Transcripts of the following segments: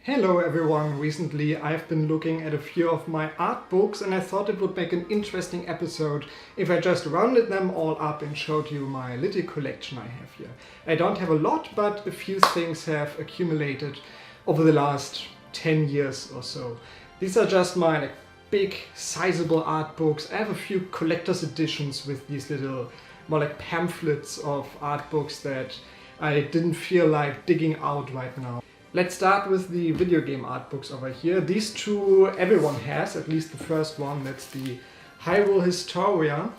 Hello everyone! Recently I've been looking at a few of my art books and I thought it would make an interesting episode if I just rounded them all up and showed you my little collection I have here. I don't have a lot, but a few things have accumulated over the last 10 years or so. These are just my big sizable art books. I have a few collector's editions with these little more like pamphlets of art books that I didn't feel like digging out right now. Let's start with the video game art books over here. These two everyone has, at least the first one, that's the Hyrule Historian.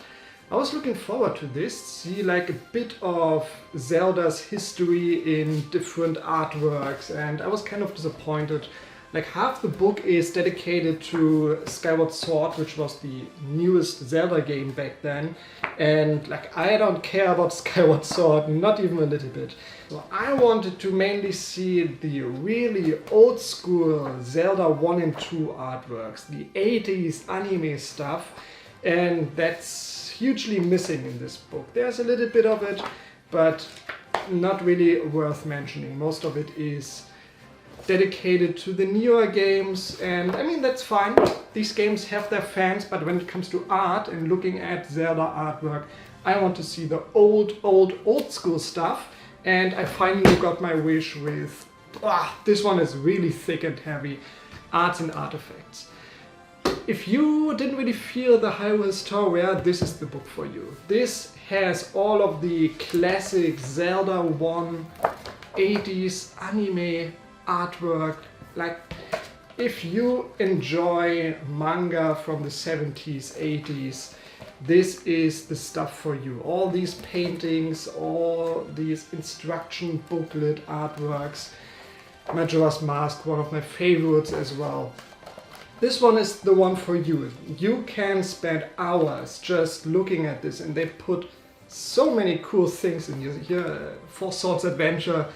I was looking forward to this, see like a bit of Zelda's history in different artworks, and I was kind of disappointed. Like half the book is dedicated to Skyward Sword, which was the newest Zelda game back then, and like I don't care about Skyward Sword, not even a little bit. So I wanted to mainly see the really old school Zelda 1 and 2 artworks, the 80s anime stuff, and that's hugely missing in this book. There's a little bit of it, but not really worth mentioning. Most of it is dedicated to the newer games, and I mean that's fine. These games have their fans, but when it comes to art and looking at Zelda artwork, I want to see the old school stuff, and I finally got my wish with this one is really thick and heavy, Arts and Artifacts. If you didn't really feel the Hyrule Historia, this is the book for you. This has all of the classic Zelda 1 80s anime artwork. Like if you enjoy manga from the 70s, 80s, this is the stuff for you. All these paintings, all these instruction booklet artworks. Majora's Mask, one of my favorites as well. This one is the one for you. You can spend hours just looking at this, and they put so many cool things in here. Four Swords Adventure.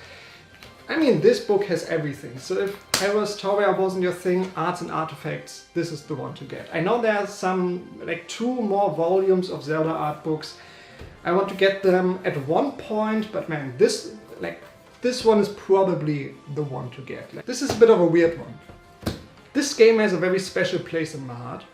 I mean, this book has everything. So if Hyrule Historia wasn't your thing, Arts and Artifacts, this is the one to get. I know there are some, like 2 more volumes of Zelda art books. I want to get them at one point, but man, this one is probably the one to get. Like, this is a bit of a weird one. This game has a very special place in my heart.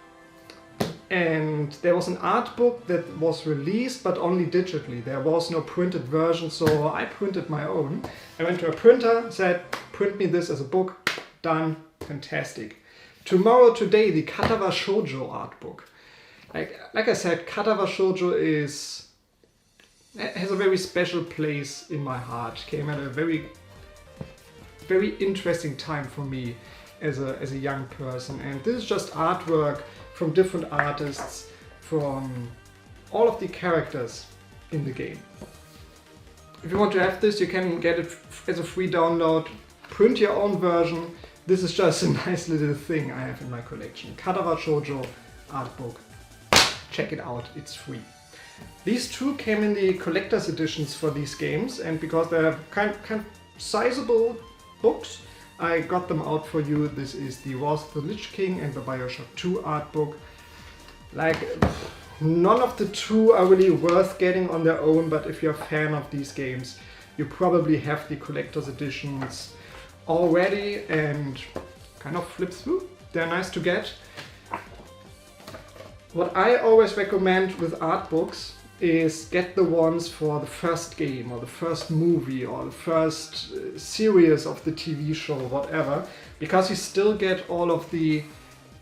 And there was an art book that was released, but only digitally. There was no printed version, so I printed my own. I went to a printer, said, print me this as a book. Done. Fantastic. Today, the Cadaver Shoujo art book. Like I said, Cadaver Shoujo has a very special place in my heart. Came at a very interesting time for me as a young person. And this is just artwork from different artists, from all of the characters in the game. If you want to have this, you can get it as a free download, print your own version. This is just a nice little thing I have in my collection. Cadaver Shoujo art book. Check it out, it's free. These two came in the collector's editions for these games, and because they're kind of sizable books, I got them out for you. This is the Wars of the Lich King and the Bioshock 2 art book. Like, none of the two are really worth getting on their own, but if you're a fan of these games, you probably have the collector's editions already and kind of flip through. They're nice to get. What I always recommend with art books is get the ones for the first game or the first movie or the first series of the TV show, whatever, because you still get all of the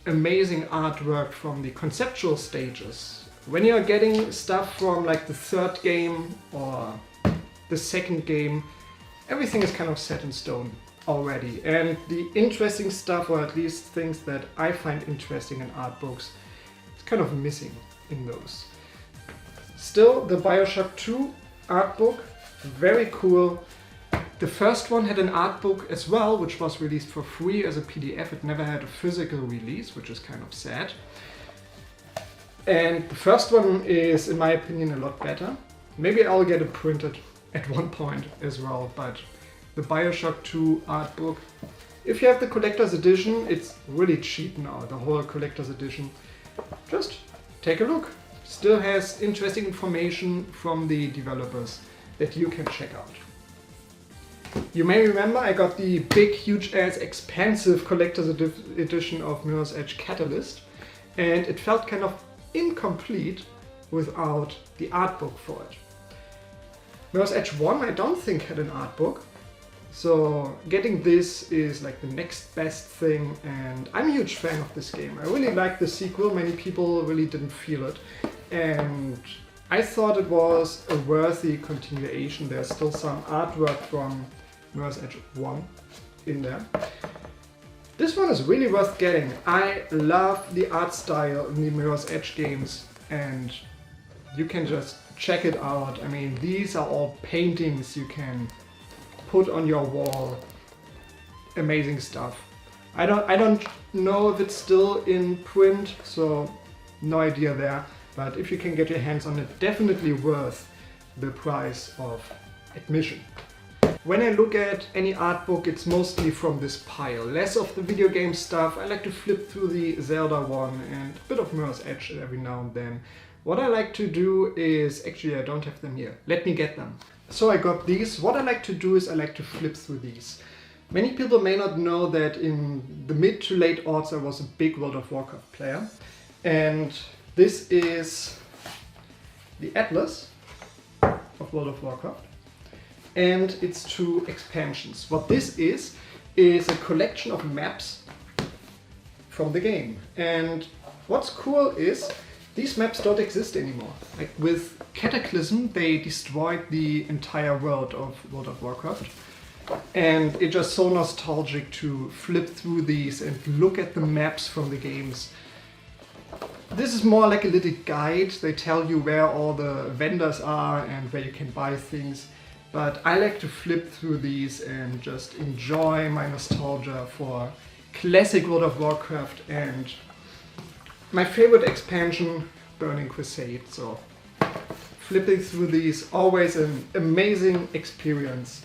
amazing artwork from the conceptual stages. When you're getting stuff from like the 3rd game or the 2nd game, everything is kind of set in stone already, and the interesting stuff, or at least things that I find interesting in art books, is kind of missing in those. Still, the Bioshock 2 art book, very cool. The first one had an art book as well, which was released for free as a PDF. It never had a physical release, which is kind of sad. And the first one is, in my opinion, a lot better. Maybe I'll get it printed at one point as well, but the Bioshock 2 art book, if you have the collector's edition, it's really cheap now, the whole collector's edition. Just take a look. Still has interesting information from the developers that you can check out. You may remember I got the big, huge-ass, expensive collector's edition of Mirror's Edge Catalyst, and it felt kind of incomplete without the art book for it. Mirror's Edge 1 I don't think had an art book, so getting this is like the next best thing, and I'm a huge fan of this game. I really like the sequel, many people really didn't feel it, and I thought it was a worthy continuation. There's still some artwork from Mirror's Edge 1 in there. This one is really worth getting. I love the art style in the Mirror's Edge games, and you can just check it out. I mean, these are all paintings you can put on your wall. Amazing stuff. I don't know if it's still in print, so no idea there. But if you can get your hands on it, definitely worth the price of admission. When I look at any art book, it's mostly from this pile. Less of the video game stuff. I like to flip through the Zelda one and a bit of Mirror's Edge every now and then. What I like to do is, actually I don't have them here. Let me get them. So I got these. What I like to do is I like to flip through these. Many people may not know that in the mid to late aughts I was a big World of Warcraft player. And this is the Atlas of World of Warcraft and its 2 expansions. What this is a collection of maps from the game. And what's cool is these maps don't exist anymore. Like with Cataclysm, they destroyed the entire world of World of Warcraft. And it's just so nostalgic to flip through these and look at the maps from the games. This is more like a little guide. They tell you where all the vendors are and where you can buy things. But I like to flip through these and just enjoy my nostalgia for classic World of Warcraft and my favorite expansion, Burning Crusade. So flipping through these, always an amazing experience.